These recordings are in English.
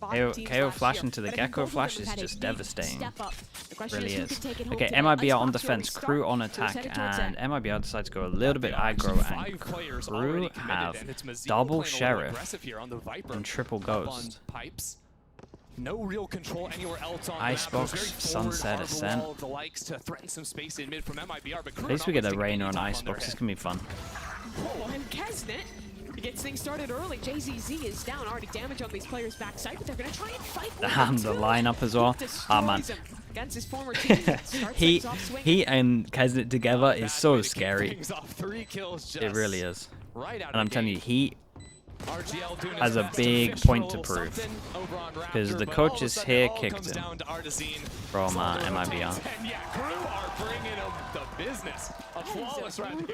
KO flash into the Gecko flash is just devastating. Really is. Okay, MIBR on defense, KRU on attack, and MIBR decides to go a little bit aggro, and KRU have double Sheriff and triple Ghost. No real control anywhere else on Icebox, Sunset Ascent. The likes to threaten some space in mid from MIBR, but at least we get a Rainer on Icebox. This can be fun. Oh, and Kesnet gets things started early. JZZ is down, already damage on these players' backside, but they're going to try and fight. Damn, the lineup as well. Ah, man. Against his former team. he and Kesnet together is so scary. It really is. And I'm telling you, he has a big point to prove, because the coaches here kicked him from MIBR. And yeah, KRU are bringing him the business. A flawless round.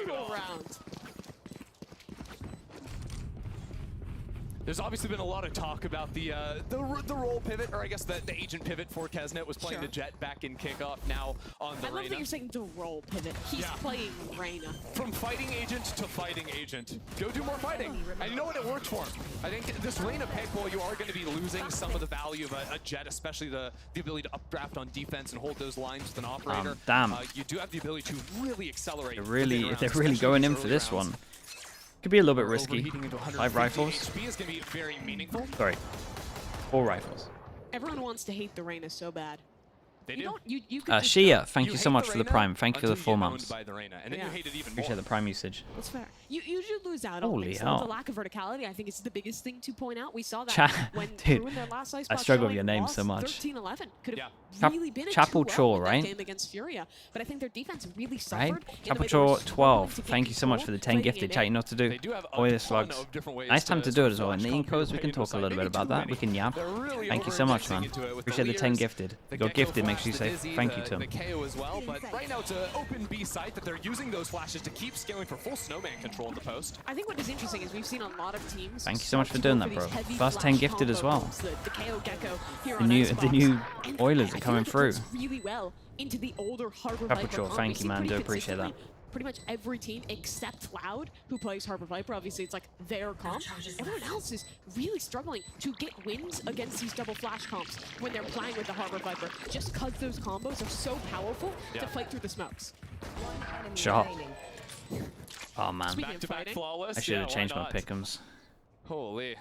There's obviously been a lot of talk about the role pivot, or I guess the agent pivot for Kesnet was playing the Jet back in kickoff, now on the Reyna. I love that you're saying the role pivot. He's playing Reyna. From fighting agent to fighting agent. Go do more fighting. And you know what? It worked for him. I think this Reyna pick, while you are going to be losing some of the value of a Jet, especially the ability to updraft on defense and hold those lines with an operator. Damn. You do have the ability to really accelerate. They're really going in for this one. Could be a little bit risky. 5 rifles. Sorry. 4 rifles. Everyone wants to hate the Reyna so bad. Shia, thank you so much for the Prime. Thank you for the 4 months. Appreciate the Prime usage. That's fair. You should lose out on Holy things. hell. The lack of verticality, I think, is the biggest thing to point out. We saw that when dude, KRU in their last I struggle with your name so much. 13-11 could have really been a Chapel Chor, right? game against Furia, but I think their defense really suffered. Right? Chapel Chor 12. Thank you so much for the 10 gifted. Chat, you know what to do. Oil the slugs. Nice time to do it as well. In the encos, we can talk a little bit about that. We can yap. Thank you so much, man. Appreciate the 10 gifted. If you got gifted, make sure you say thank you to him. Well, but right now it's an open B site that they're using those flashes to keep scaling for full snowman control in the post. I think what is interesting is we've seen a lot of teams. Thank you so much for doing that, bro. First 10 gifted as well. The new Oilers are coming through. Really well into the older Harbor Viper Viper, thank you, man. Do appreciate that. Pretty much every team except Loud, who plays Harbor Viper, obviously it's like their comp. Everyone else is really struggling to get wins against these double flash comps when they're playing with the Harbor Viper, just because those combos are so powerful to fight through the smokes. Shot. Oh man, flawless. I should have changed my pick'ems. Holy.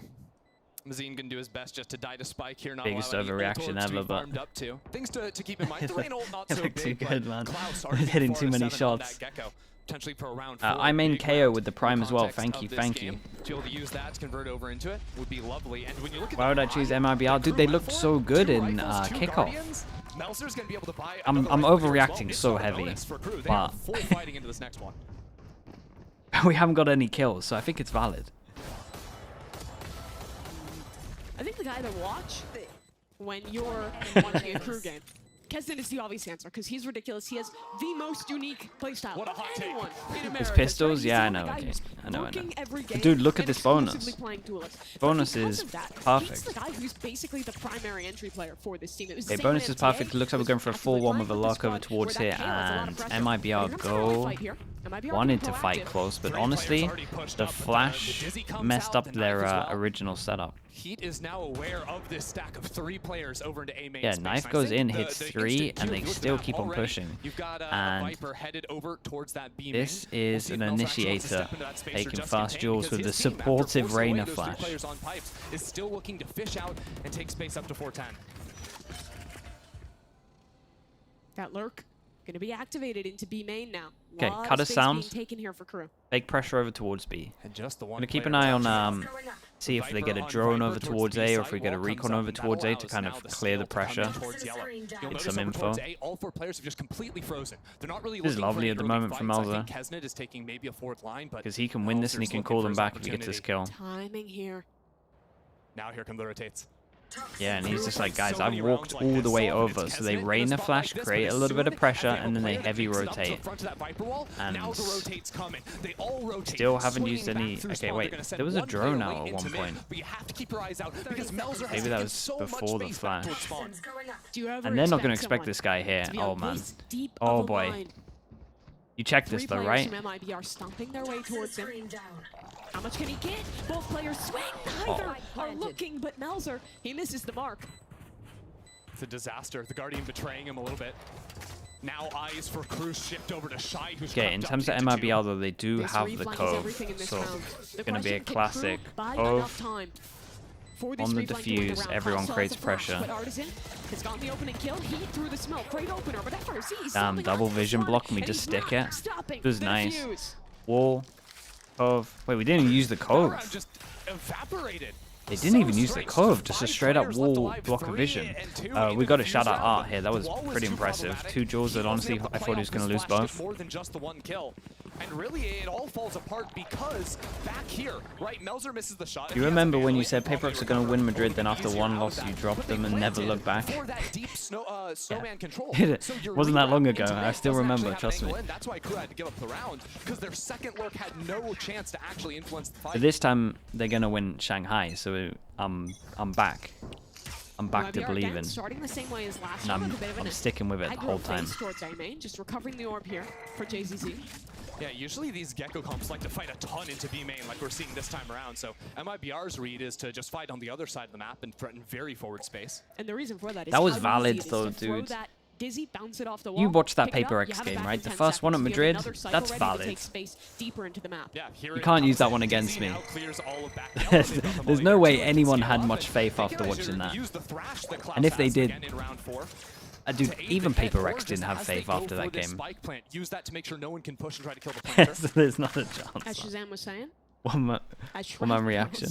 Mazine can do his best just to die to spike here. Not biggest overreaction ever, but things to keep in mind. The rain not so big, too good, man. Hitting too many shots. Potentially for around I main KO with the Prime as well. Thank you, thank you. To be able to use that to convert over into it would be lovely. And when you look at why would I choose MIBR? Dude, they looked so good in kickoff. I'm overreacting so heavy, but we haven't got any kills, so I think it's valid. I think the guy to watch when you're watching a KRU game, Kesnet is the obvious answer because he's ridiculous. He has the most unique playstyle of anyone in America. His pistols, yeah, I know. Okay, I know. But dude, look at this bonus. Bonus is perfect. He's the guy who's basically the primary entry player for this team. Okay, bonus is perfect. Looks like we're going for a 4-1 with a lock over towards here, and MIBR wanted to fight close, but honestly, the flash messed up their original setup. Heat is now aware of this stack of 3 players over into A main. Yeah, knife goes in, hits 3, and they still keep on pushing. And Viper headed over towards that B this is an initiator taking fast duels with the supportive Reyna flash. Players on pipes is still looking to fish out and take space up to 410. That lurk going to be activated into B main now. Okay, cut us sound. Taken here for KRU. Fake pressure over towards B. And just the one. Gonna keep an eye on see if they get a drone over towards A or if we get a recon over towards A to kind of clear the pressure. Get some info. All 4 players have just completely frozen. They're not really. This is lovely at the moment from Melzer. Kesnet is taking maybe a forward line, but because he can win this and he can call them back if he gets this kill. Timing here. Now here come the rotates. Yeah, and he's just like, guys, I've walked all the way over. So they Reyna flash, create a little bit of pressure, and then they heavy rotate. And still haven't used any. Okay, wait, there was a drone out at one point. Maybe that was before the flash. And they're not going to expect this guy here. Oh man. Oh boy. You check this though, right? Three players from MIBR stomping their way towards him. How much can he get? Both players swing. Neither are looking, but Melzer, he misses the mark. It's a disaster. The Guardian betraying him a little bit. Now eyes for Cruz shift over to Shy, who's okay, in terms of MIBR though, they do have the cove, so it's going to be a classic cove. On the defuse, everyone creates pressure. Damn, double vision block, and we just stick it. It was nice. Wall, cove. Wait, we didn't even use the cove. They didn't even use the cove, just a straight up wall block of vision. We got a shout out Art here, that was pretty impressive. 2 duels that honestly I thought he was going to lose both. More than just the 1 kill. And really it all falls apart because back here, right, Melzer misses the shot. You remember when you said Paper Rex are going to win Madrid, then after 1 loss you dropped them and never looked back? It wasn't that long ago, I still remember, trust me. That's why KRU had to give up the round, because their second lurk had no chance to actually influence the fight. But this time they're going to win Shanghai, so I'm back. I'm back to believing. Starting the same way as last And I'm sticking with it the whole time. Just recovering the orb here for JZZ. Yeah, usually these Gecko comps like to fight a ton into B main like we're seeing this time around, so MIBR's read is to just fight on the other side of the map and threaten very forward space. And the reason for that is that was valid though, dude. Dizzy, bounce it off the wall, you watched that Paper X game, right? The first one at Madrid, that's valid. Yeah, you can't use that one against me. There's no way anyone had much faith after watching that. And if they did, dude, even Paper Rex didn't have faith after that game. Use that to make sure no one can push and try to kill the planter. There's not a chance. As Shazam was saying. One man reaction.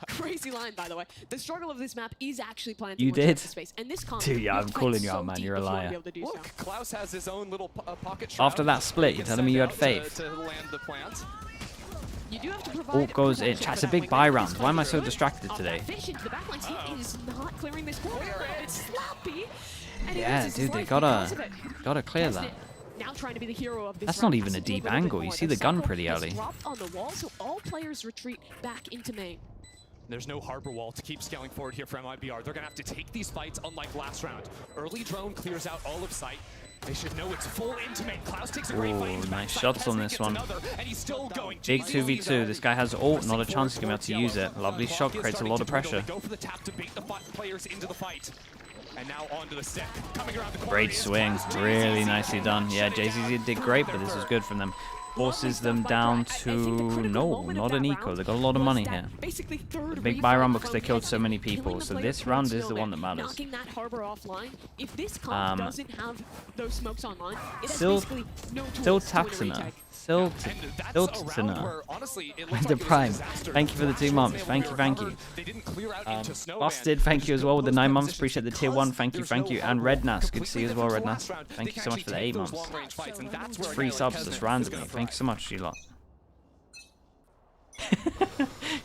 Crazy line, by the way. The struggle of this map is actually planting you did? space. And this dude, yeah, I'm calling you out, man. You're a liar. Look, Klaus has his own little pocket after that split, you're telling me you had faith? To land the plant. You do have to provide Ult goes in. Chat, it's a big buy round. Why am I so distracted today? Yeah, dude, they gotta clear that. Now trying to be the hero of this That's not even a deep angle. You see the gun pretty early. On the wall, so all players retreat back into main. There's no harbor wall to keep scaling forward here for MIBR. They're gonna have to take these fights unlike last round. Early drone clears out all of sight. They should know it's full into main. Klaus takes a great fight. Nice shots on this one. And he's still going. Big 2v2. This guy has ult, not a chance he's going to be able to use it. Lovely shot, creates a lot of pressure. Go for the tap to bait the players into the fight. And now onto the stick. Coming around the corner. Great swing. Really nicely done. Yeah, JZZ did great, but this was good from them. Forces them down to... No, not an eco. They got a lot of money here. The big buy round because they killed so many people. So this round is the one that matters. Still Tatsuna. Still Tatsuna. The Prime. Thank you for the 2 months. Thank you. Busted, thank you as well with the 9 months. Appreciate the tier 1. Thank you. And Rednas. Good to see you as well, Rednas. Thank you so much for the 8 months. 3 subs just randomly. Thank you so much, you lot.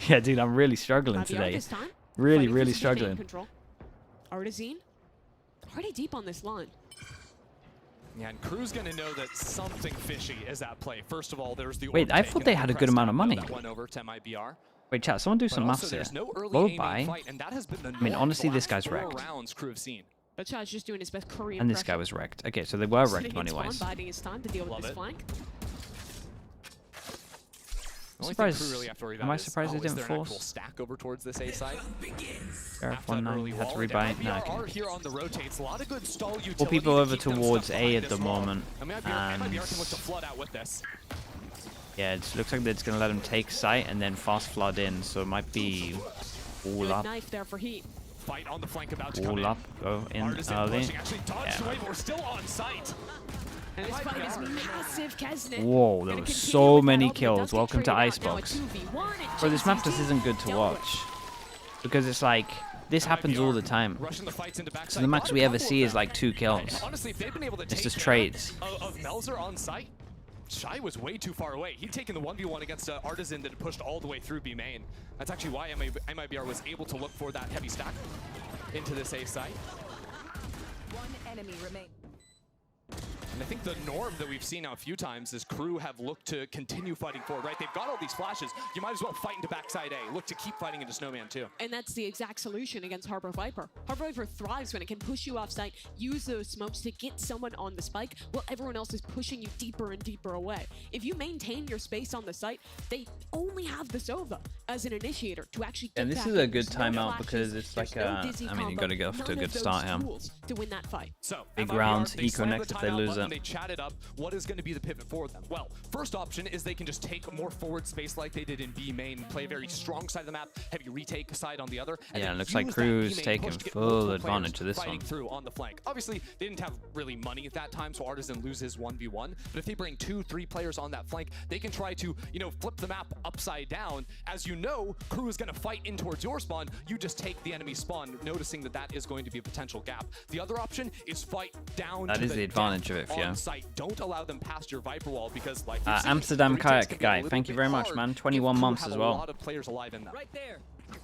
Yeah, dude, I'm really struggling today. Really struggling. Artazine, already deep on this line. Yeah, and KRU's gonna know that something fishy is at play. First of all, there's the wait, I thought they had a good amount of money. Over to MIBR. Wait, chat, someone do some maths here. Low buy. I mean, honestly, this guy's wrecked. But Chad's just doing his best Korean and this guy was wrecked. Okay, so they were wrecked money-wise. Biding his time to deal with this flank. Am I surprised they didn't force? Stack over towards this A side. Sheriff19 had to rebuy. No, okay. 4 people over towards A at the moment, and yeah, it looks like it's gonna let them take site and then fast flood in, so it might be all up. Fight on the flank about to all up, go in early. Yeah. We're still on site. And this fight is massive, Kesnet. Whoa, there were so many kills. Welcome to Icebox. Bro, this map just isn't good to watch. Because it's like, this happens all the time. So the max we ever see is like 2 kills. It's just trades. Of Melzer on site, Shy was way too far away. He'd taken the 1v1 against an Artisan that had pushed all the way through B main. That's actually why MIBR was able to look for that heavy stack into this A site. 1 enemy remains. And I think the norm that we've seen now a few times is KRU have looked to continue fighting forward, right? They've got all these flashes. You might as well fight into backside A. Look to keep fighting into Snowman too. And that's the exact solution against Harbor Viper. Harbor Viper thrives when it can push you off site, use those smokes to get someone on the spike while everyone else is pushing you deeper and deeper away. If you maintain your space on the site, they only have the Sova as an initiator to actually get And this back is a in. good There's no timeout flashes, because it's there's like no dizzy I mean, you combo, got to get off to a none good of those start here. tools to win that fight. So Big MIBR, round, they eco slammed next the if they timeout lose button, it. They chatted up what is going to be the pivot for them. Well, first option is they can just take more forward space like they did in B main, play a very strong side of the map, heavy retake side on the other. And Yeah, then it looks like use that KRU's B main taking push to get full multiple advantage players of this fighting one. through on the flank. Obviously, they didn't have really money at that time, so Artisan loses 1v1. But if they bring 2-3 players on that flank, they can try to, you know, flip the map upside down. As you know, KRU is going to fight in towards your spawn. You just take the enemy spawn, noticing that that is going to be a potential gap. The other option is fight down. That to is the advantage of it, on yeah. site. Don't allow them past your Viper wall because, like, we've seen, Amsterdam the retakes Kayak can be a guy, little thank you bit very much, hard man. if 21 KRU months have as a well. lot of players alive in them. Right there.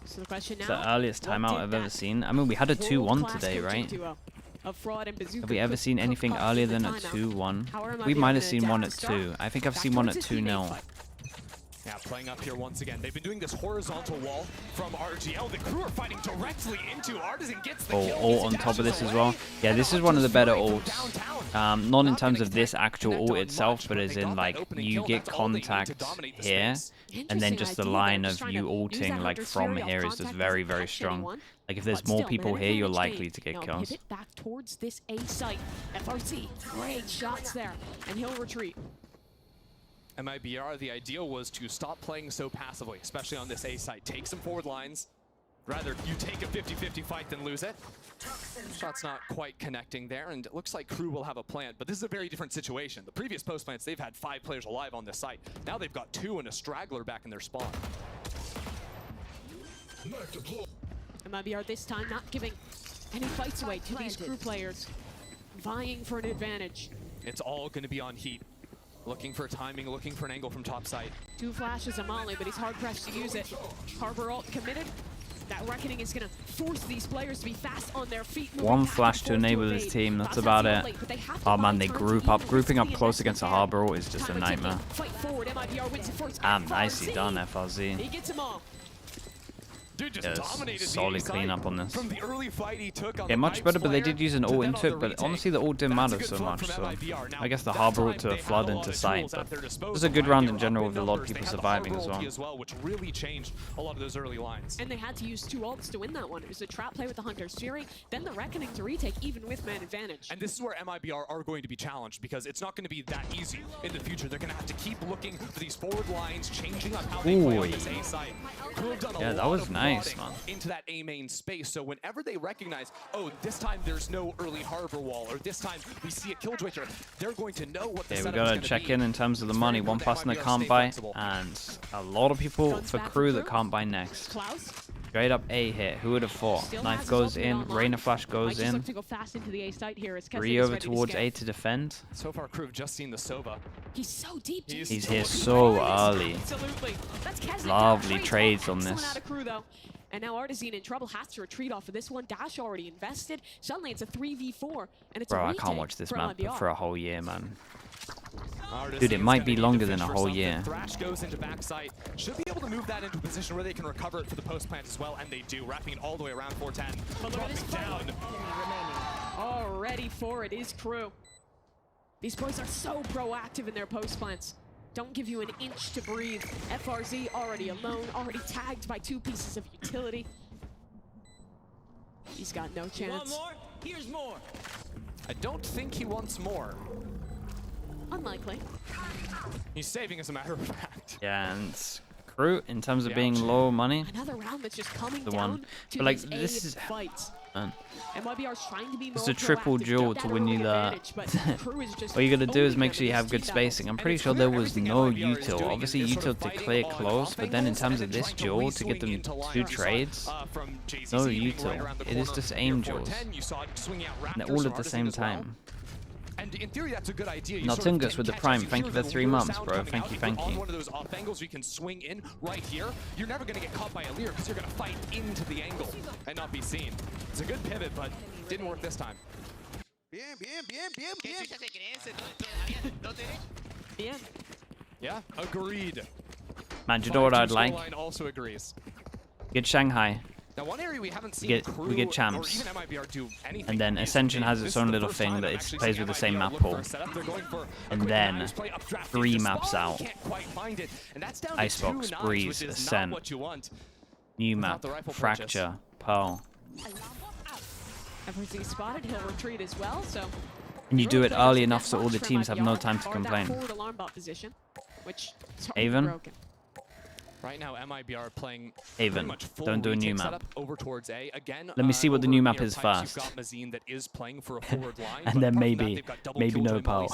So the question It's the now, earliest what timeout did I've ever that seen. I mean, we had a 2-1 world-class today, coaching right? duo of Fraud and Bazooka Have we ever seen cook anything up earlier in the than a timeout? 2-1? How are We MIBR might have gonna seen adapt one to at start? 2. I think I've Back seen one towards at this teammate 2-0. fight. Yeah, playing up here once again. They've been doing this horizontal wall from RGL. The KRU are fighting directly into Artisan. Gets the kill. Ult on top of this as well. Yeah, this is one of the better ults. Not in terms of this actual ult itself, but as in like you get contact here, and then just the line of you ulting like from here is just very, very strong. Like if there's more people here, you're likely to get kills. Pivot back towards this A site. FRC, great shots there, and he'll retreat. MIBR, the ideal was to stop playing so passively, especially on this A site. Take some forward lines. Rather, you take a 50-50 fight than lose it. Shot's not quite connecting there, and it looks like KRU will have a plant, but this is a very different situation. The previous post plants, they've had 5 players alive on this site. Now they've got 2 and a straggler back in their spawn. MIBR this time not giving any fights away to these KRU players, vying for an advantage. It's all going to be on heat. Looking for timing, looking for an angle from top site. 2 flashes of Molly, but he's hard-pressed to use it. Harbor ult committed. That reckoning is going to force these players to be fast on their feet. One flash to enable his team, that's about it. Oh man, they group up. Grouping up close against a Harbor ult is just a nightmare. Fight forward, MIBR wins it first. Nicely done, FRZ. He gets them all. Dude just Yeah, dominated solid the A site. cleanup on this. From the early fight he took on Yeah, the much Knights better, but they player did use an to ult then into on it, the but retake. honestly the ult didn't That's a matter good so flip much, from so MIBR. Now, I guess the that Harbor time ult to they a had flood a lot into of sight, tools but at their it disposal. was a good round in MIBR general up with a in lot of numbers. They people had the surviving Harbor as ulti well. which really changed a lot of those early lines. And they had to use 2 ults to win that one. It was a trap play with the Hunter's Fury, then the Reckoning to retake even with man advantage. And this is where MIBR are going to be challenged because it's not going to be that easy in the future. They're going to have to keep looking for these forward lines, changing up how they play on this A site. KRU have done a Yeah, that lot was of nice, prodding man. into that A main space. So whenever they recognize, oh, this time there's no early Harbor wall, or this time we see a Killjoy, they're going to know what the Okay, we setup gotta is going to check be. in terms of the It's money. very One important person that MIBR can't stay buy, flexible. and a lot of people Guns for back KRU for that KRU. can't buy next. Klaus Straight up A hit. Who would have thought? still Knife has his goes ultimate in, online. Rainer Flash Might goes just in. look to go fast into the A site here as Keswick 3 is over ready to towards scale. A to defend. So far, KRU have just seen the Sova. He's so deep. dude. He's here deep. so early. Absolutely. That's Keswick. Lovely Great trades ball. on Excellent this. out of KRU, though. And now Artisan in trouble, has to retreat off of this one. Dash already invested. Suddenly it's a 3v4, and it's Bro, a I retake can't watch this for map MIBR. for a whole year, man. Artisan Dude, it is might gonna be need to longer fish than a for whole something. year. Thrash goes into backside. Should be able to move that into a position where they can recover it for the post plant as well, and they do, wrapping it all the way around 410. But look at this Dropping fight. down. All ready for it is KRU. These boys are so proactive in their post plants. Don't give you an inch to breathe. FRZ already alone, already tagged by 2 pieces of utility. He's got no Want chance. more? Here's more. I don't think he wants more. Unlikely. He's saving as a matter of fact. Yeah, and KRU, in terms of Yeah, being ouch. low money, Another round that's just coming The down one. to But, like, these this A is- fights. man. MIBR's trying to be more It's a triple proactive, duel get to that win you early the... advantage, but KRU is just All you gotta do is owning make them sure you in have these good team spacing. battles. I'm And pretty it's sure clear there was everything no MIBR is util. doing Obviously is sort util of to fighting clear on close, off but then in angles terms and of then this trying to duel, to get re-swing them into line. 2 You saw, trades, from JCC no being util. right around the It is corner just near aim 410. duels. You saw it swinging out and they're Raptors all from at the Artisan same as well. time. And in theory, that's a good idea. You Now, sort of Tungus can with the catch Prime. as you Thank hear you for the 3 lure months, sound bro. coming Thank out. you, If you're thank on you. one of those off angles, you can swing in right here. You're never going to get caught by a leer because you're going to fight into the angle and not be seen. It's a good pivot, but didn't work this time. Yeah, agreed. Man, do you know what I'd like? Line also agrees. Get Shanghai. Now, one area we haven't seen We get champs. or even MIBR do anything And then Ascension has its own little thing that it plays with the same map pool. And then 3 maps out. Icebox, Breeze, Ascent. New map, Fracture, Pearl. Everything's spotted, he'll retreat as well, so... And you do it early enough so all the teams have no time to complain. Haven? Right now, MIBR playing Haven. Don't do a new map. Over towards A. Again, let me see what the new map is first. That is playing for a forward line, and then maybe no Pearl.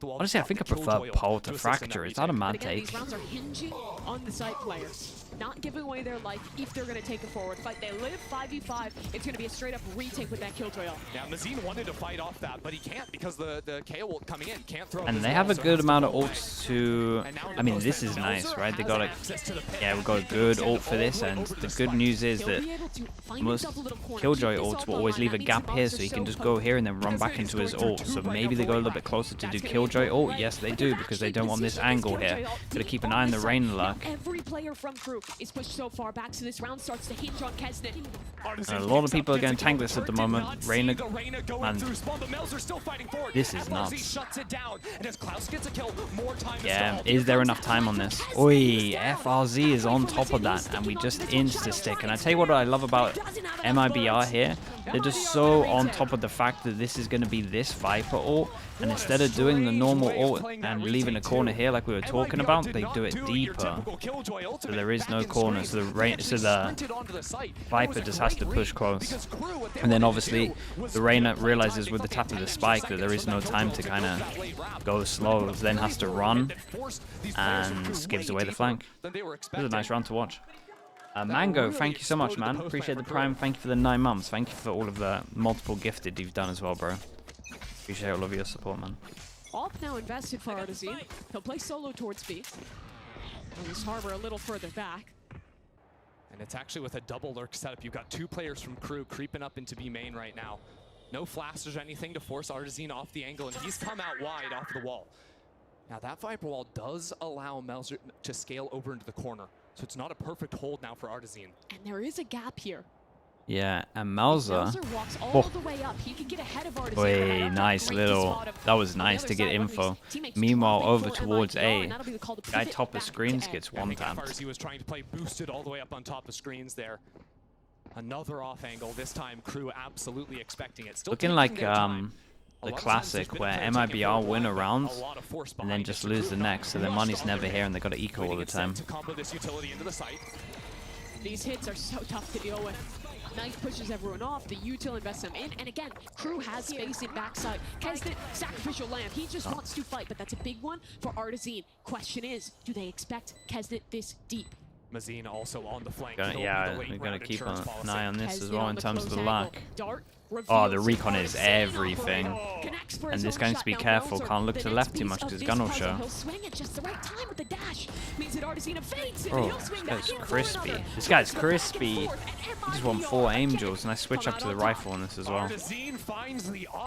Honestly, I think I prefer Pearl to Fracture. Is that a mad take? These rounds are hinging on the side players, not giving away their life if they're going to take a forward fight. They live 5v5. It's going to be a straight up retake with that Killjoy ult. Yeah, Mazine wanted to fight off that, but he can't because the KO ult coming in can't throw. And they have a good amount of ults to... I mean, this is nice, right? They got a... Yeah, we got a good ult for this, and the good news is that most Killjoy ults will always leave a gap here, so he can just go here and then run back into his ult. So maybe they go a little bit closer to do Killjoy ult. Yes, they do, because they don't want this angle here. Gotta keep an eye on the rain luck. Every player from KRU is pushed so far back, so this round starts to hinge on Kesnet. And a lot of people are going to tank this at the moment. Reina, man, this is nuts. Yeah, is there enough time on this? Oi, FRZ is on top of that, and we just insta-stick. And I tell you what I love about MIBR here, they're just so on top of the fact that this is going to be this Viper ult, and instead of doing the normal ult and leaving a corner here like we were talking about, they do it deeper. So there is no corner, so the Viper just has to push close. And then obviously the Reyna realizes with the tap of the spike that there is no time to kind of go slow, then has to run and gives away the flank. This is a nice round to watch. Mango, thank you so much, man. Appreciate the prime. Thank you for the 9 months. Thank you for all of the multiple gifted you've done as well, bro. Appreciate all of your support, man. Op now invested for Artisan. He'll play solo towards B. And this Harbor a little further back. And it's actually with a double lurk setup. You've got 2 players from KRU creeping up into B main right now. No flashes or anything to force Artisan off the angle, and he's come out wide off the wall. Now that Viper wall does allow Melzer to scale over into the corner. So it's not a perfect hold now for Artisan. And there is a gap here. Yeah, and Melzer walks all the way up. He can get ahead of Artisan. Wait, nice little... That was nice to get info. Meanwhile, over towards A, guy top of screens gets one tapped. He was trying to play boosted all the way up on top of screens there. Another off angle. This time, KRU absolutely expecting it. Still looking like the classic where MIBR win a round and then just lose the next, so their money's never here and they got to eco all the time. These hits are so tough to deal with. Knife pushes everyone off, the util invests them in, and again, KRU has space in backside. Kesnet, sacrificial lamb, he just wants to fight, but that's a big one for Artisan. Question is, do they expect Kesnet this deep? Mazine also on the flank. Yeah, we're going to keep an eye on this as well in terms of the luck. Oh, the recon is everything. And this guy needs to be careful. Can't look to the left too much because gun will show. Oh, this guy's crispy. This guy's crispy. He just won 4 angels, and I switch up to the rifle on this as well.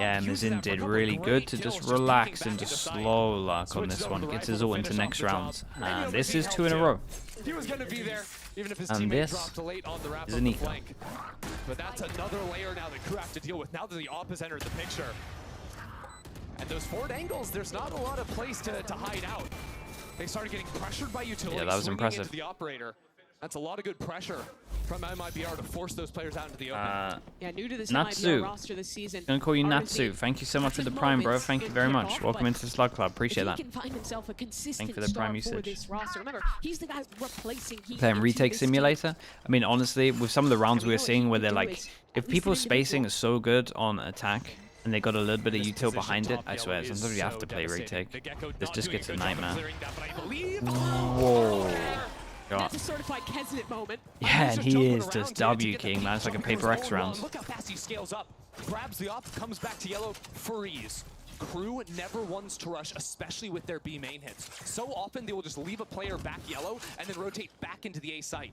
Yeah, Mazin did really good to just relax and just slow luck on this one. Gets his ult into next round. And this is 2 in a row. He was going to be there, even if his and teammate this dropped late on the wrap is on an the eco. flank. But that's another layer now that KRU have to deal with. Now that the op has entered the picture. And those forward angles, there's not a lot of place to hide out. They started getting pressured by utility. Yeah, that was impressive. Into the operator. That's a lot of good pressure from MIBR to force those players out into the open. Yeah, new to this Natsu. MIBR roster this season. Gonna call you Natsu. Thank you so much for the prime, bro. Thank you very much. Welcome into the Slug Club. Appreciate that. Thank you for the prime usage. Remember, he's the guy replacing Playing Retake Simulator. I mean, honestly, with some of the rounds we were seeing where they're like, if people's spacing is so good on attack and they got a little bit of util behind it, I swear, sometimes you have to play Retake. This just gets a nightmare. Whoa. That's a certified Kesnet moment. Yeah, and he is just W King, man. It's like a Paper X round. Look how fast he scales up. Grabs the op, comes back to yellow, freeze. KRU never wants to rush, especially with their B main hits. So often they will just leave a player back yellow and then rotate back into the A site.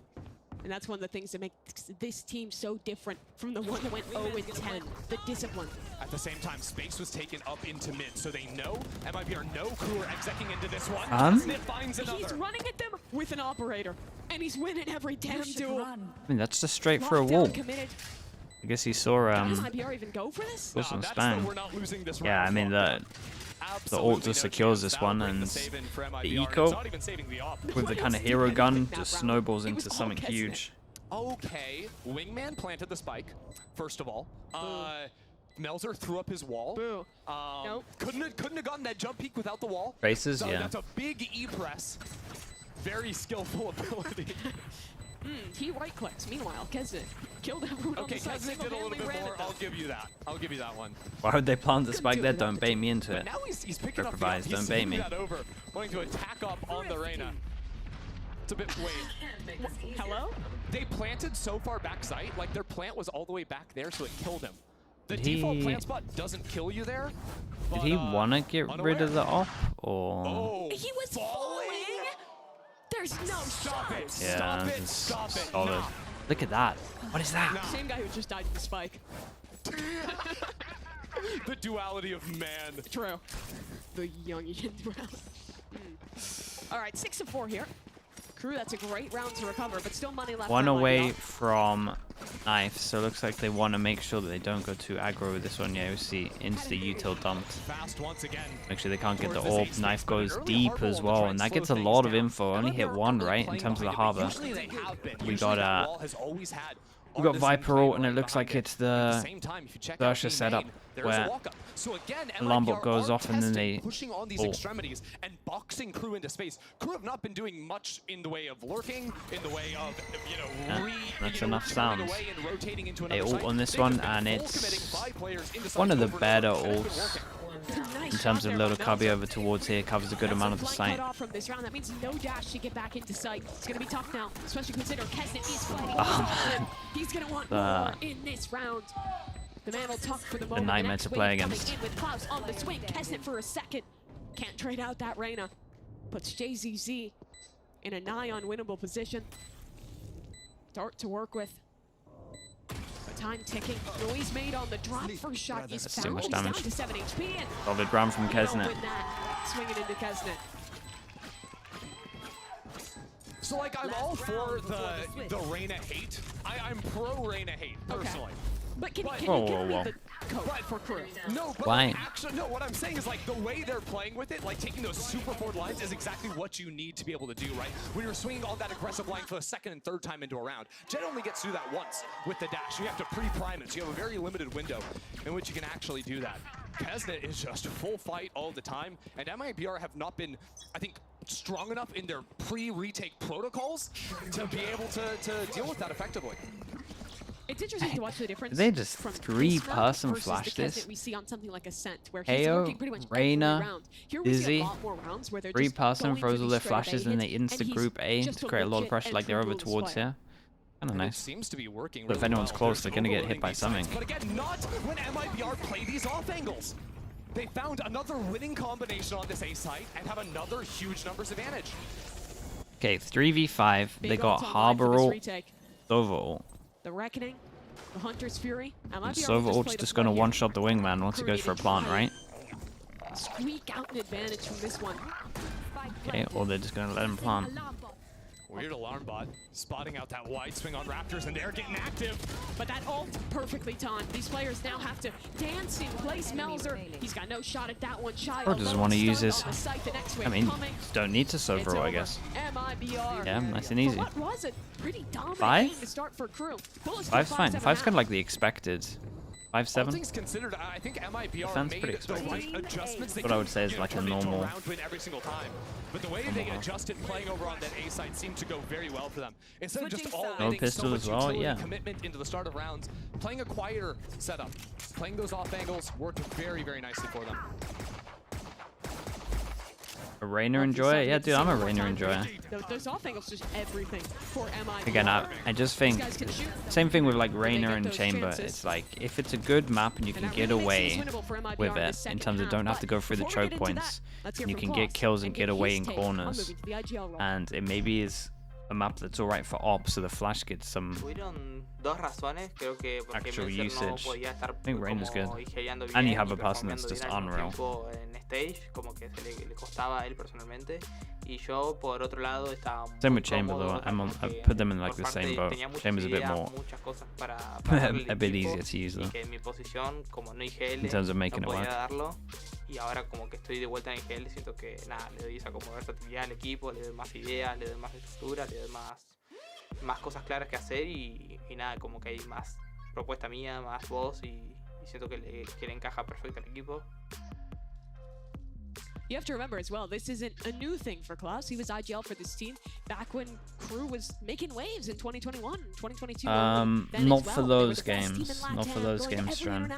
And that's one of the things that makes this team so different from the one that went 0-10. The discipline. At the same time, space was taken up into mid, so they know MIBR know Crew are execing into this one. Snip finds another. He's running at them with an operator, and he's winning every damn duel. I mean, that's just straight for a wall. Committed. I guess he saw Does MIBR even go for this? saw some That's spam. we're not losing this Yeah, I round mean for. the ult just secures this one, and the eco with the kind of hero gun just snowballs into something huge. Okay, Wingman planted the spike, first of all. Melzer threw up his wall. Boo. Nope. Couldn't have gotten that jump peek without the wall. Faces, So yeah. that's a big E-press. Very skillful ability. He right-clicks. Meanwhile, Kesnet killed everyone on Okay, the side. Kesnet did a little bit Single-handedly more. ran I'll give you that. I'll give you that one. Why would they plant the spike there? Don't bait me into But it. now he's picking up the Improvise, he's don't bait me. that over, wanting to attack up on the Reyna. It's a bit wait. Hello? They planted so far back site, like their plant was all the way back there, so it killed him. The Did default he- plant spot doesn't kill you there. Did But, he want to get rid of the op, or? Oh, He was falling. There's no Stop shot. it! Yeah, Stop this it! is Stop it! solid. Nah. Look at that. What is that? Same guy who just died to the spike. The duality of man. True. The Jungian duality. All right, 6-4 here. Crew, that's a great round to recover, but still money left. One for away MIBR. from knife, so it looks like they want to make sure that they don't go too aggro with this one. Yeah, you see insta util dumped. Fast once again. Make sure they can't get the Towards this orb. ace Knife space, but an goes early deep harbor as wall to well, try and that slow gets a things lot of down. info. Only hit MIBR one, really right, in playing terms of the behind it, but harbor. usually they have been. We Usually got that wall has always had We got artisan Viper playing ult, and it right looks like behind it's it. At the the same time, if you check Bersha out setup there is where a walk-up. So again, alarm MIBR bot goes are off and then testing, they pushing on these ult. extremities and boxing Crew into space. Crew have not been doing much in the way of lurking, in the way of Yeah, that's enough turning sounds. away and rotating into They another ult site. on this They've one, just been and full it's committing 5 players into one of the sites over and better over, and it's been ults. working. Nice In shot terms of there little by cubby Melzer. over towards here, covers a good amount of the Flank site. cut off from this round. That means no dash to get back into sight. It's going to be tough now, especially considering Kesnet is fighting. Oh, He's going to want The- more in this round. The man will talk for the moment. nightmare Next to wave play coming against. in with Klaus on the swing. Kesnet for a second. Can't trade out that Reyna. Puts JZZ in a nigh unwinnable position. Start to work with. The time ticking. Noise made on the drop. First shot is That's too found. much He's down damage. to 7 HP. And Solid round from you don't Kesnet. win that. Swinging into Kesnet. So like I'm all for the Reyna hate. I'm pro Reyna hate personally. But can Whoa, you whoa, give me whoa. the code for Crew? No, but Why? like, actually, no. What I'm saying is like the way they're playing with it, like taking those super forward lines, is exactly what you need to be able to do, right? When you're swinging on that aggressive line for the second and third time into a round, Jet only gets to do that once with the dash. You have to pre-prime it, so you have a very limited window in which you can actually do that. Kesnet is just full fight all the time, and MIBR have not been, I think, strong enough in their pre-retake protocols to be able to deal with that effectively. It's interesting to watch the difference. They just from three-person this round versus flashed the Kesnet this. we see on something like Ascent, where he's KO, working pretty much Reyna, every round. Here we see Dizzy, a lot more rounds where they're just Three-person going for throws all these their straight up flashes, A and they hits, and insta he's group A just to create a lot of legit pressure like they're over entry rules towards player. here. Kind of And it nice. seems to be working But if really anyone's well. close, There's they're gonna get hit overloading by these something. sites, But again, not when MIBR play these off angles. They found another winning combination on this A site and have another huge numbers advantage. Okay, 3v5. They Big got ult on line Harbor for this ult, retake. Sova ult. The Reckoning, the Hunter's Fury. And MIBR Sova just ult's played a just play gonna here. one-shot the wingman once he goes for a plant, right? Squeak out an advantage from this one. Okay, or they're just gonna let him plant. Weird alarm bot spotting out that wide swing on Raptors, and they're getting active. But that ult perfectly timed. These players now have to dance in place. Melzer, he's got no shot at that one. Shy Or doesn't alone want to use start his. on the site. The next I wave mean, coming. don't need to It's Sova ult, I over. guess. MIBR. Yeah, nice and For easy. what was a pretty dominant 5? game to start for Crew. Bullets to 5's fine. 5-7 5's kind of now. like the expected. All 5-7. things considered, I think MIBR Defense made pretty the expected. right adjustments. They What I would couldn't, say is you know, like a turn it into normal- round win every single time. But the way they adjusted playing over on that A side seemed to go very well for them. Instead of just all No letting pistol so much as well, utility yeah. commitment into the start of rounds, playing a quieter setup, playing those off angles worked very, very nicely for them. A Rainer enjoyer? Yeah, dude, I'm a Rainer enjoyer. Those off angles just everything for MIBR. Again, I just think These guys can shoot. same thing with like they Rainer get and those Chamber. chances. It's like if it's a good map and you And can that get really makes away things winnable for MIBR with in the it in second terms of half. don't have But to go through the before we choke get into points, that, let's hear and you from can get Klaus kills and get his away in take on corners. moving to the IGL role. And it maybe is a map that's alright for ops, so the flash gets some Hubieron dos razones, creo que porque actual Melzer no usage. podía estar I think Rain is good. como IGLeando bien And you have y a person that's performeando just bien al mismo unreal. tiempo en stage, como que le costaba a él personalmente. Y yo, por otro lado, estaba Same muy with Chamber cómodo, though. I've porque put them in like por the same parte boat. tenía muchas Chamber's a bit ideas, more muchas cosas para darle al a bit equipo, easier to use y though. que en mi posición, como no IGL, In terms of no making it podía work. darlo. Y ahora como que estoy de vuelta en IGL, siento que nada, le doy esa como versatilidad al equipo, le doy más ideas, le doy más estructura, le doy más cosas claras que hacer y nada, como que hay más propuesta mía, más voz y siento que le encaja perfecto al equipo. You have to remember as well, this isn't a new thing for Klaus. He was IGL for this team back when KRU was making waves in 2021, 2022. Not for those games. Not for those games, Stran.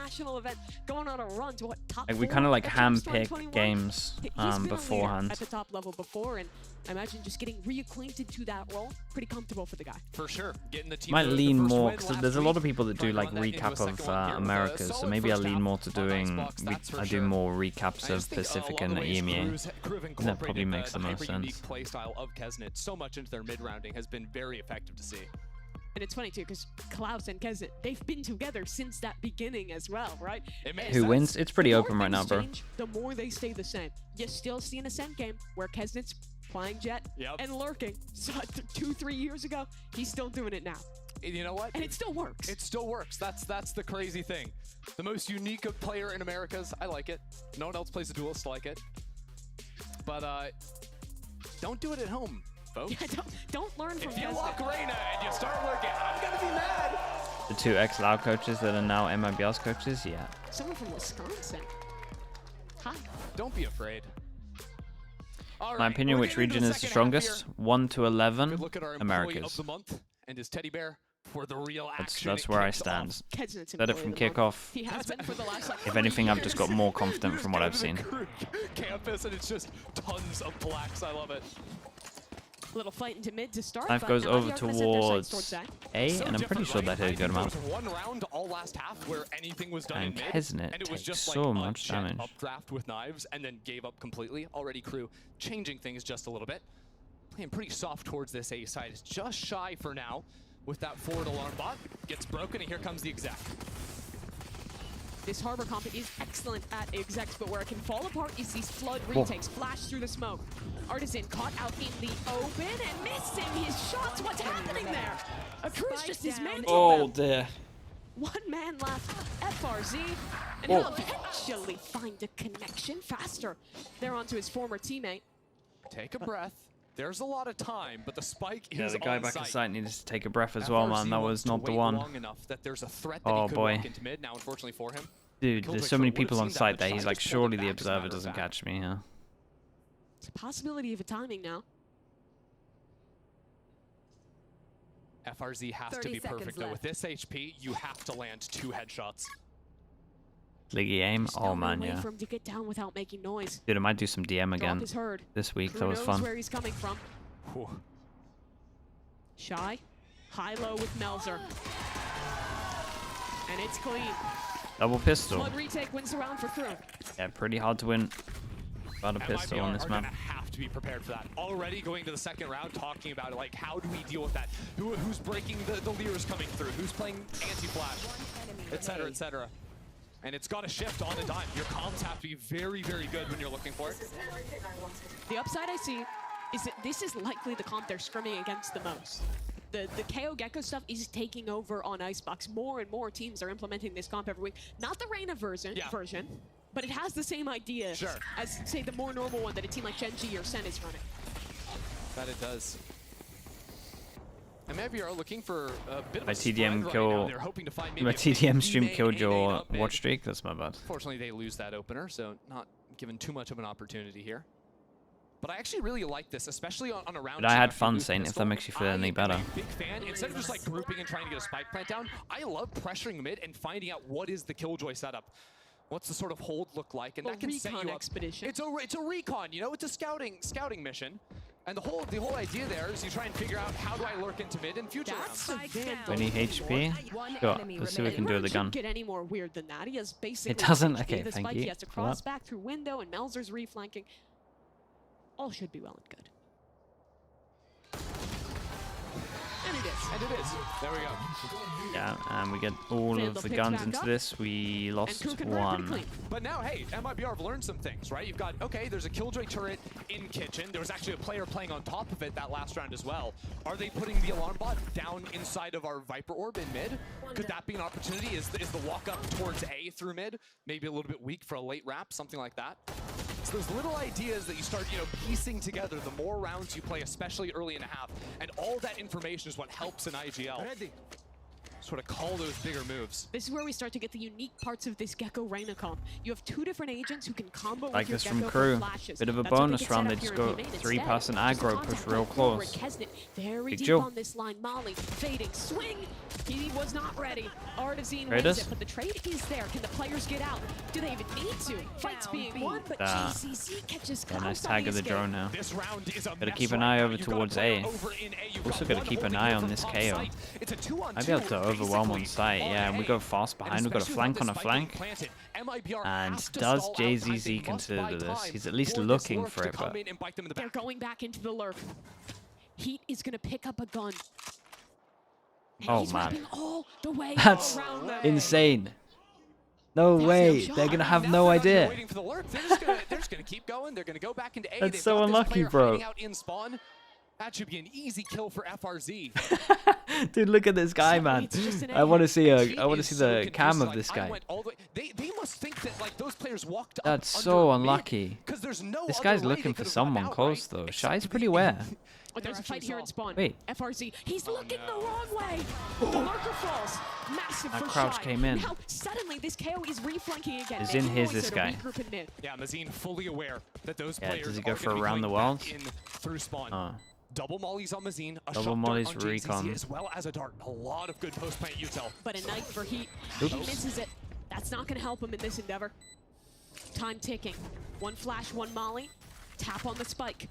Going on a run to what, top Like we 4 kind of like at Champs handpick 2021? games He's been a leader beforehand. at the top level before, and I imagine just getting reacquainted to that role, pretty comfortable for the guy. For sure. Getting the team Might the lean first more win because last there's a lot of week, people that do trying to like run that into a recap second of one here with a Americas, so solid maybe I'll first lean half more to on doing Icebox, that's for I do sure. more I recaps just of think Pacific along and the ways EMEA. KRU have That incorporated probably makes the most hyper-unique sense. play style of Kesnet so much into their mid-rounding has been very effective to see. And it's funny too, because Klaus and Kesnet, they've been together since that beginning as well, right? It makes And Who sense. wins? It's pretty the more open right now, things bro. change, the more they stay the same. You still see an Ascent game where Kesnet's playing Jet Yep. and lurking. So 2-3 years ago, he's still doing it now. And you know what? And it still works. It still works. That's the crazy thing. The most unique player in Americas. I like it. No one else plays a duelist like it. But don't do it at home, folks. Yeah, don't learn from If you Kesnet. walk Reina and you start looking, I'm gonna be mad. The two ex-Loud coaches that are now MIBR's coaches, yeah. Someone from Wisconsin. Hi. Don't be afraid. All My right, opinion, we're which getting into region the is the second half strongest? here. 1 to 11, Good look at our employee Americas. of the month and his teddy bear for the real action. That's it where I kicks stand. off. Kesnet's Better employee from of the month. kickoff. He has been for the last like If 3 anything, I've just got years. more confident Just from what go I've to the seen. crew campus and it's just tons of blacks. I love it. Little fight into mid to start. Knife but goes now over MIBR gonna set their sights towards A. A, So and I'm pretty different, sure that right? hit a good There amount. was one round all last half where anything was done And in mid, Kesnet and it was takes just like so a much jet damage. updraft with knives, and then gave up completely. Already KRU changing things just a little bit, playing pretty soft towards this A side. It's just shy for now with that forward alarm bot. Gets broken, and here comes the exec. This Harbor comp is excellent at execs, but where it can fall apart is these flood retakes. Flash through the smoke. Artisan caught out in the open and missing his shots. What's happening there? A Cruz just dismantled them. dear. One man left, FRZ, and Oh. he'll eventually find a connection faster. They're onto his former teammate. Take a breath. There's a lot of time, but the spike Yeah, is the guy on back site. in sight needed to take a breath as well, man. FRZ That wants was not to the wait one. long enough that there's a threat that Oh, he could boy. walk into mid. Now, unfortunately for him, Dude, Killjoy there's so many would've people on seen that site much there. shot, He's like, just pulled surely it the back, as a matter observer of doesn't fact. catch me here. It's a possibility of a timing now. FRZ has to 30 be perfect seconds though. left. With this HP, you have to land 2 headshots. Liggy aim? There's Oh, no man, way yeah. for him to get down without making noise. Dude, I might do some DM Drop again is heard. this week. Who That was knows fun. where he's coming from. Whew. Shy, high-low with Melzer. And it's clean. Double pistol. Flood retake wins the round for KRU. Yeah, pretty hard to win without a pistol MIBR on this are map. gonna have to be prepared for that. Already going to the second round, talking about it, like how do we deal with that? Who's breaking the leers coming through? Who's playing anti-flash, etc., etc. And it's got to shift on a dime. Your comms have to be very, very good when you're looking for it. The upside I see is that this is likely the comp they're scrimming against the most. The KO Gecko stuff is taking over on Icebox. More and more teams are implementing this comp every week. Not the Reyna version, but it has the same idea as, say, the more normal one that a team like Genji or Sen is running. That it does. And maybe are looking for a bit of My a spread TDM right kill- now. They're hoping to find maybe My a big TDM stream B-main killed 8-8 your up mid. watch streak. That's my bad. Fortunately, they lose that opener, so not given too much of an opportunity here. But I actually really like this, especially on a round. But I two had after fun you lose saying if pistol. that makes you feel any I'm better. a big fan. Instead of just like grouping and trying to get a spike plant down, I love pressuring mid and finding out what is the Killjoy setup. What's the sort of hold look like, and A that can set recon you up. expedition. It's a recon, you know, it's a scouting mission. And the whole idea there is you try and figure out how do I lurk into mid in future That's rounds. a vandal. 20 HP. One Sure, enemy let's see what we remaining. can do with the gun. Shouldn't get any more weird than that. He has basically It doesn't? HP. Okay, The thank spike, you He has to for cross that. back through window, and Melzer's reflanking. All should be well and good. And it is. And it is. There we go. Yeah, and we get all Failed of to the pick guns back into up. this. We And lost Crew can run pretty one. clean. But now, hey, MIBR have learned some things, right? You've got, okay, there's a Killjoy turret in kitchen. There was actually a player playing on top of it that last round as well. Are they putting the alarm bot down inside of our Viper orb in mid? Could that be an opportunity? Is the walk up towards A through mid maybe a little bit weak for a late wrap, something like that? So those little ideas that you start, piecing together the more rounds you play, especially early in a half, and all that information is what helps in IGL. Sort of call those bigger moves. This is where we start to get the unique parts of this Gecko Reyna comp. You have two different agents who can combo Like with your this from Gecko Crew. for flashes. Bit of a That's what they bonus could set round. up They just here in go B main 3-person instead. aggro, Just push contact real point forward. close. Kesnet very Big deep Joe. on this line. Molly fading, swing. He was not ready. Artazine Trade wins us? it, but the trade is there. Can the players get out? Do they even need to? Fights being won, but JCC catches Yeah, nice close on tag of the escape. drone now. This round is a Gotta mess keep an right eye now. over You've got a towards player A. over in A. You've Also got gotta one keep an holding eye here on from this top KO. site. It's a 2-on-2 I'd be able to overwhelm on basically site, yeah, and we go fast behind. We've got a flank on a flank. And does JZZ consider this? He's at least looking for it, but They're going back into the lurk. Heat is going to pick up a gun. And Oh, he's man. wrapping all the way That's around them. insane. No There's way. no They're shot. gonna Now have they're no not even idea. waiting for the lurk. They're just gonna keep going. They're gonna go back into A. That's They've so got this unlucky, player bro. hiding out in spawn. That should be an easy kill for FRZ. Dude, look at this guy, man. It's just an I want to see He I want to is see so the cam confused, of like, this I guy. went all the way. They must think that like those players walked up That's under so mid, unlucky. 'cause there's no This other guy's way looking they for could have someone run out, close right? though. Except Shy's for pretty the- aware. But there's a fight here in spawn. Wait. FRZ, he's looking the wrong way. The lurker falls. Massive That for crouch Shy. came in. Now, suddenly, this KO is reflanking again. Is They in know his, it's this at a guy. regroup in mid. Yeah, Mazine fully aware that those Yeah, players does he go are for gonna be around going the back walls? in through spawn. Oh. Double mollies on Mazine, a Double shot mollies dart for on JZZ, recon. as well as a dart. A lot of good post plant util. But a knife for Heat. Oops. He misses it. That's not going to help him in this endeavor. Time ticking. One flash, one molly. Tap on the spike.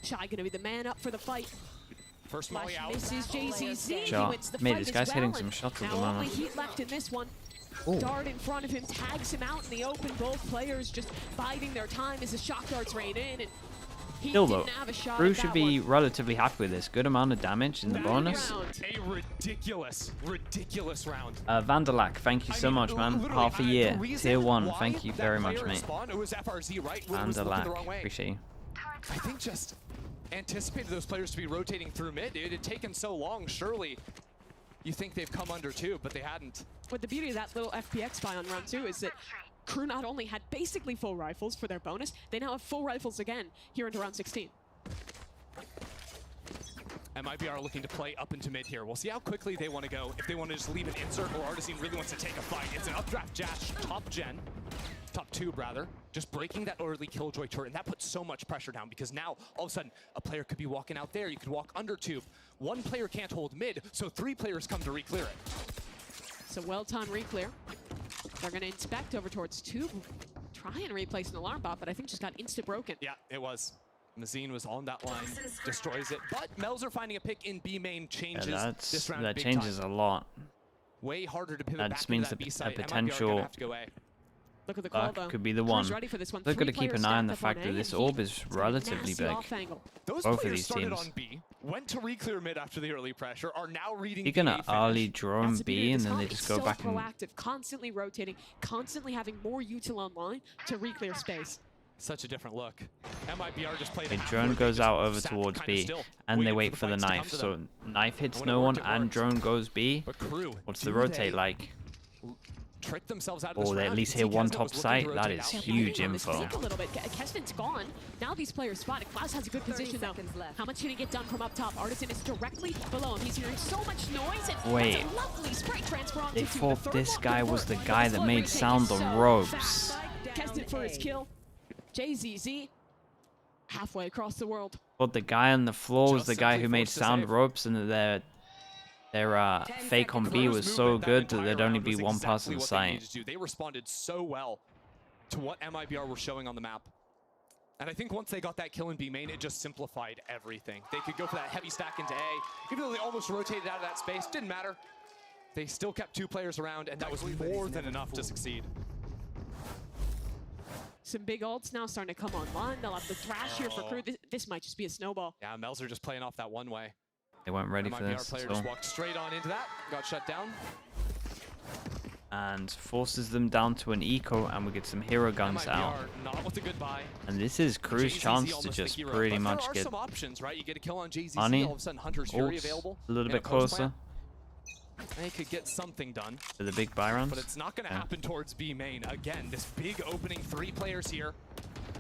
Shy going to be the man up for the fight. First molly Flash out. misses JCZ. He Shot. wins the Mate, fight this as guy's hitting well, some and shots at the now only moment. Heat left in this one. Ooh. Dart in front of him tags him out in the open. Both players just biding their time as the shock darts rain in. And he Still didn't though, have a shot Crew at should that be one. relatively happy with this. Good amount of damage in the That bonus. round. A ridiculous round. Vanderlack, thank you so much, man. Literally, Half a the year. reason Tier 1, why thank you that very much, player in mate. Spawn, it was FRZ, right? Was looking the wrong Vanderlack, way. appreciate you. I think just anticipated those players to be rotating through mid. It had taken so long, surely you think they've come under too, but they hadn't. But the beauty of that little FPX spy on round 2 is that Crew not only had basically full rifles for their bonus, they now have full rifles again here into round 16. MIBR looking to play up into mid here. We'll see how quickly they want to go. If they want to just leave an insert or Artazine really wants to take a fight. It's an updraft Jash, top two rather, just breaking that early Killjoy turret, and that puts so much pressure down because now all of a sudden a player could be walking out there. You could walk under tube. One player can't hold mid, so 3 players come to re-clear it. So well-timed re-clear. They're going to inspect over towards tube, try and replace an alarm bot, but I think just got insta-broken. Yeah, it was. Mazine was on that line, destroys it, but Melzer finding a pick in B main changes Yeah, this round that big changes time. a lot. Way harder to pivot That back just into means that a B site. potential- MIBR gonna have to go A. Look at the call, Luck though. could be the Crew's one. ready for this one. They've got to 3 keep an players eye on the stacked up fact that A, this and orb Heat is take a relatively nasty big. off angle. Those Both of players these started teams. on B, went to re-clear mid after the early pressure, are now reading You're the gonna A finish. early drone That's the beauty B of and this then comp. they It's just go so back and proactive, constantly rotating, constantly having more util online to re-clear space. Such a different look. MIBR just played the half drone where they goes just out over sat towards kinda B still, and they waiting wait for the fights to come knife. to So them. knife hits when it no one worked, it and worked. drone goes B. But Crew, What's do the rotate they like? trick themselves out of this Or they round? at least You can hit see one Kesnet top was looking to site. That rotate is out. Yeah, huge playing on this info. flank a little bit. Kesvin's gone. Now these players spotted. Klaus has a good position though. How much can he get done from up top? Artisan is directly below him. He's hearing so much noise. And Wait. that's a lovely spray transfer onto They two. The thought third this one guy could was work. the But guy this that one made rotates sound so on ropes. fast. Keston for his kill. JZZ halfway across the world. But the guy on the floor was Just the guy simply who made forced to sound save. ropes, and their fake on B Crew's was so movement that good that entire there'd only round be was one exactly person what they sight. needed to do. They responded so well to what MIBR were showing on the map. And I think once they got that kill in B main, it just simplified everything. They could go for that heavy stack into A. Even though they almost rotated out of that space, didn't matter. They still kept 2 players around, and that was more than enough to succeed. Some big ults now starting to come online. They'll have the thrash here for Crew. This might just be a snowball. Yeah, Melzer just playing off that one way. They weren't ready for MIBR this player at just all. walked straight on into that, got shut down. And forces them down to an eco, and we get some hero guns MIBR out. not with a goodbye. And this is Crew's JZZ chance to almost the just hero, pretty but much there are get some options, right? You get a kill on JZZ, money. all of a sudden Hunter's Fury Ults available. a little in bit post closer plan. They could get something done, to the big buy rounds. but it's not going to Yeah. happen towards B main. Again, this big opening, 3 players here.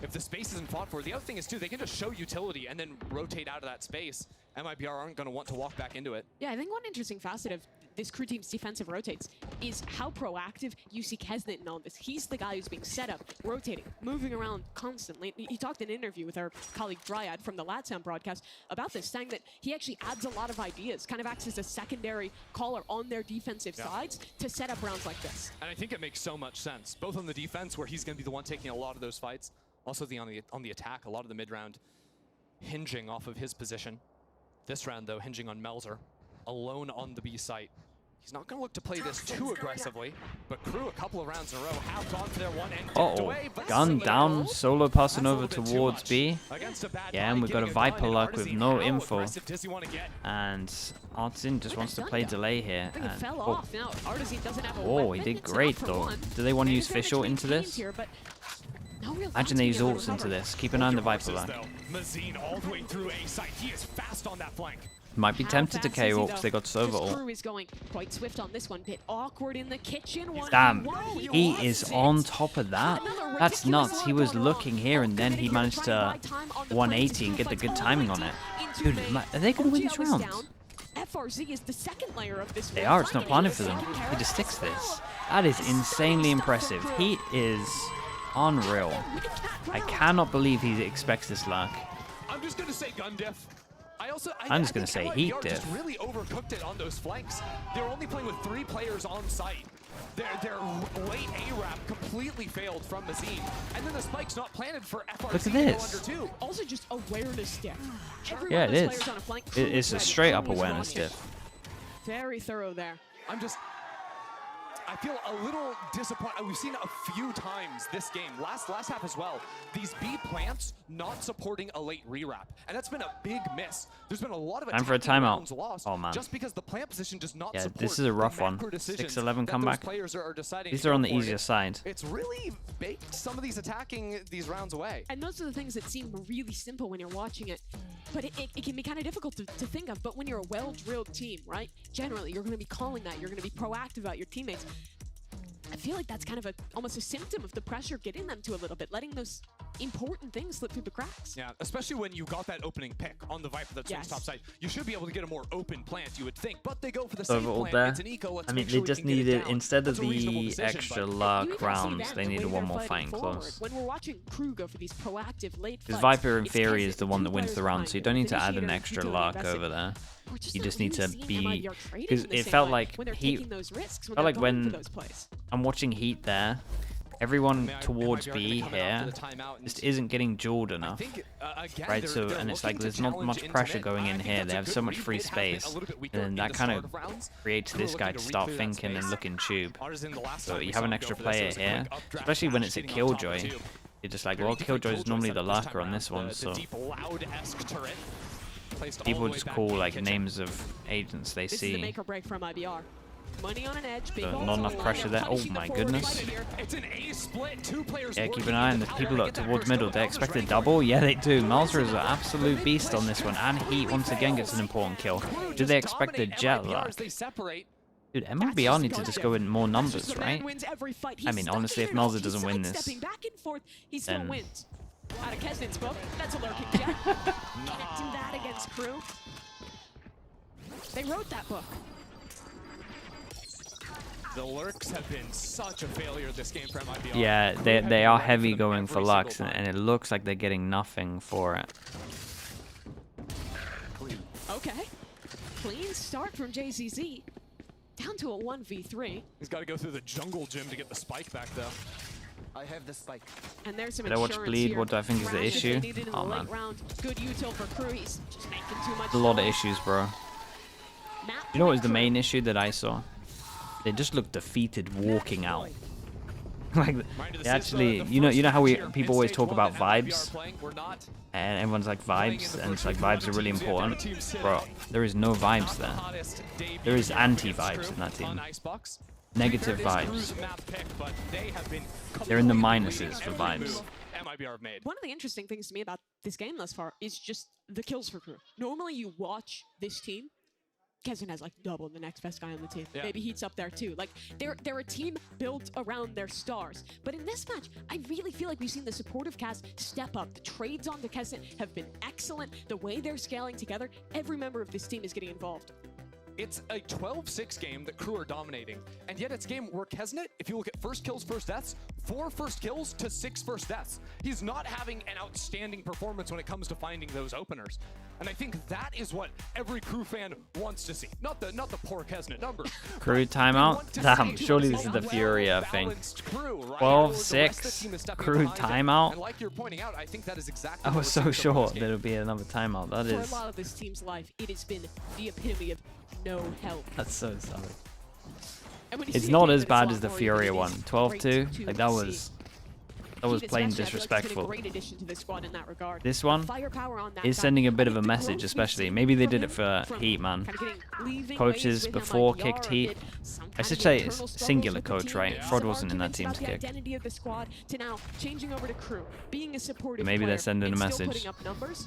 If the space isn't fought for, the other thing is too, they can just show utility and then rotate out of that space. MIBR aren't going to want to walk back into it. Yeah, I think one interesting facet of this Crew team's defensive rotates is how proactive you see Kesnet in all this. He's the guy who's being set up, rotating, moving around constantly. He talked in an interview with our colleague Dryad from the LatSam broadcast about this, saying that he actually adds a lot of ideas, kind of acts as a secondary caller on their defensive sides to set up rounds like this. And I think it makes so much sense, both on the defense, where he's going to be the one taking a lot of those fights, also on the attack, a lot of the mid-round hinging off of his position. This round, though, hinging on Melzer, alone on the B site. He's not going to look to play this too aggressively, but Crew a couple of rounds in a row have gone for their one and dipped away, but Gun down, solo passing that's a over little bit too towards much. B. Against a bad Yeah, guy and we've got a getting gun Viper and luck with Artisan, no how info. aggressive does he want to get? And Artisan just wants to play delay here. I think it And, fell oh, off. Now, Artisan doesn't have a oh, weapon. he did It's great enough for though. one. Do they want to Maybe use damage Fischl between into teams this? here, but no real Imagine time they to use be able to ults into recover. this. Keep an eye on the Viper Horses, luck. though. Mazine all the way through A site. He is fast on that flank. Might be How tempted to fast is KO he, because though? they got Sova This ult. Crew is going quite swift on this one. Bit awkward in the kitchen. Damn, 1v1. he lost is it. on top of that. Another That's ridiculous nuts. He one was gone looking wrong. here and then Gonna he be managed trying to buy time on the 180 and get the good timing on it. Dude, are they going to win this round? FRZ is the second layer of this. They are. It's not planning for them. He just sticks this. That is insanely impressive. He is unreal. I cannot believe he expects this luck. I'm just going to say gun diff. I'm just gonna think say heat MIBR just diff. really overcooked it on those flanks. They're only playing with 3 players on site. Their late A-Rap completely failed from Mazine. And then the spike's not planted for FRC Look at to go this. under 2. Also, just awareness diff. Every Yeah, one of it those is. players on a flank, It's a ready. straight up Crew is awareness rocking. diff. Very thorough there. I feel a little disappointed. We've seen a few times this game, last half as well, these B plants not supporting a late re-wrap. And that's been a big miss. There's been a lot of Time for a attacking timeout. rounds lost Oh, man. just because the plant position does not Yeah, support this is a rough the one. macro decisions 6-11 that comeback. those players are deciding These to are go on the for. easier side. It's really baked some of these attacking these rounds away. And those are the things that seem really simple when you're watching it. But it can be kind of difficult to think of. But when you're a well-drilled team, right? Generally, you're going to be calling that. You're going to be proactive about your teammates. I feel like that's kind of almost a symptom of the pressure getting them to a little bit, letting those important things slip through the cracks. Yeah, especially when you got that opening pick on the Viper that swings Yes. top side. You should be able to get a more open plant, you would think, but they go for the Sova same ult plant. there. It's an eco. Let's I mean, make they sure we just can get it needed, down. instead of That's a reasonable the decision, extra but luck You even see rounds, that they the needed way one they're more fighting fighting forward. close. When we're watching Crew go for these proactive late Because fights, Viper in it's theory Kesnet, is the one that two wins the players round, behind so you don't need to add an Initiator, extra Vito luck invested. over there. We're just You not just need really to seeing be... MIBR trading Because in the it same felt way like when they're he... taking those risks, when felt they're like going for when those plays. I'm watching Heat there, everyone MIBR towards gonna B come out here for the timeout and just isn't getting jeweled I enough. think, again, Right, they're so, and it's looking like to there's not challenge much into pressure mid. going I in think here. that's They a have good so much read. free Mid has been space, a little bit weaker and then in that the kind start of rounds. creates Crew this looking guy to to read start through that thinking and space. looking tube. Artisan, the last So time we you saw have an him go extra for this, it player was a here, quick updraft especially when dash it's a hitting on top of Killjoy. two. You're just like, Very well, deep Killjoy is Killjoy normally setup the this time lurker on around. this one, The so deep loud-esque turret placed all people the way just back call in the like kitchen. names of agents they This is the see. make or break from IBR. Money on an edge, big So balls not on enough the line, pressure they're there. Oh punishing the my forward goodness. fighter here. It's an A split, 2 players Yeah, keep working an eye on in the the people power. up Get that towards first middle. kill. They Melzer's expect a ready for double. it. Yeah, they do. Melzer is an absolute beast on this one, and Heat once again gets an important kill. Crew Do just they expect a dominate jet MIBR luck? as they separate. Dude, That's MIBR just need to gun just diff. go in more That's just numbers, the man right? wins every fight. I He's mean, stuck honestly, in if it all. Melzer He's doesn't win this, sidestepping back and forth, he still then- wins. Out of Kesnet's book, that's a lurking jet. Connecting that against Crew. They wrote that book. The lurks have been such a failure this game for MIBR. Yeah, Crew they have they been are ready heavy them going every for Lux, single and time. it looks like they're getting nothing for it. Okay. Clean start from JZZ. Down to a 1v3. He's got to go through the jungle gym to get the spike back, though. I have the spike. And there's some Did I watch insurance Bleed? here. What do I think is the Crashes issue? they needed in Oh, the late man. round. Good util for Crew. He's just making too much A lot of noise. issues, bro. Map You know what was for the Crew. main issue that I saw? They just looked defeated walking out. Like, they actually, you know how people always talk about vibes, and everyone's like vibes, and it's like vibes are really important. Bro, there is no vibes there. There is anti-vibes in that team. Negative vibes. They're in the minuses for vibes. One of the interesting things to me about this game thus far is just the kills for KRU. Normally you watch this team, Kevin has like double the next best guy on the team. Yeah. Maybe Heat's up there too. Like they're a team built around their stars. But in this match, I really feel like we've seen the supportive cast step up. The trades on the Kesnet have been excellent. The way they're scaling together, every member of this team is getting involved. It's a 12-6 game that KRU are dominating, and yet it's a game where Kesnet, if you look at first kills, first deaths, 4 first kills to 6 first deaths. He's not having an outstanding performance when it comes to finding those openers. And I think that is what every KRU fan wants to see. Not the poor Kesnet number. KRU timeout? Damn, surely this is the Furia thing. 12-6, KRU timeout? And like you're pointing out, I think that is exactly I what was we're so seeing sure from this that game. it would be another timeout. That For is, a lot of this team's life, it has been the epitome of no help. that's so savage. And when you It's see a not game as that is a bad lot as the more Furia even, one. it is 12-2, great like to that see. was plain Heat especially, I feel like, has been a disrespectful. great addition to the squad in that regard. This one Firepower on that is side. sending a I bit think of a the message, growth especially. we've Maybe they seen did it from for him, Heat, man. kind of leaving Coaches ways with before MIBR kicked amid Heat. some I kind should of say internal it's struggles singular with the coach, team. right? Yeah. Fraud Some wasn't in that arguments team's about the kick. identity of the squad to now changing over to KRU, being a supportive Maybe they're player sending and a still message. putting up numbers.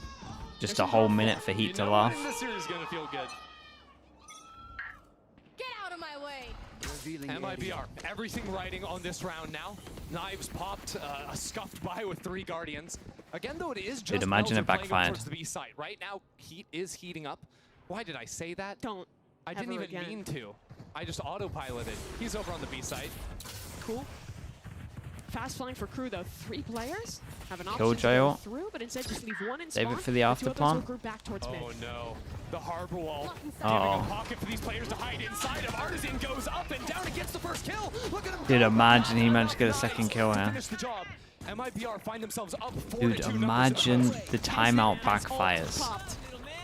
Just There's a whole no minute for Heat You to know laugh. what? This series is gonna feel good. Get out of my way! Revealing MIBR, everything riding on this round now. Knives popped, a scuffed by with 3 Guardians. Again, though, it is just imagine Melzer it playing backfired. towards the B side. Right now, Heat is heating up. Why did I say that? Don't. I didn't ever even again. mean to. I just autopiloted. He's over on the B side. Cool. Fast flying for KRU though. 3 players have an option Kill to Jail. go through, but instead just leave one in Save it spawn. for the two after others plan. will group back towards mid. Oh no. The harbor wall. Uh-oh. Giving a pocket for these players to hide inside of. Artisan goes up and down and gets the first kill. Look at him. Dude, go. imagine he managed to get a Nice second kill to here. finish the job. MIBR find themselves up 4-2 Dude, numbers in imagine the first. the timeout Has ult backfires. popped.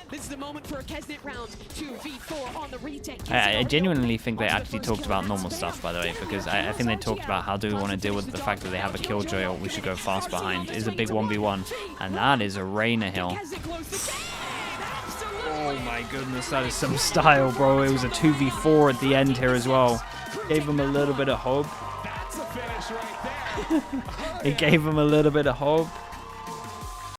This is the moment for a Kesnet round. 2v4 on the retake. I genuinely think they actually talked about normal stuff, by the way, because I think they talked about how do we want to deal with the fact that they have a Killjoy or we should go fast behind. It is a big 1v1, and that is a Rainer hill. Kesnet closed the game. Oh my goodness, that is some style, bro. It was a 2v4 at the end here as well. Gave them a little bit of hope. That's a finish right there. It gave them a little bit of hope.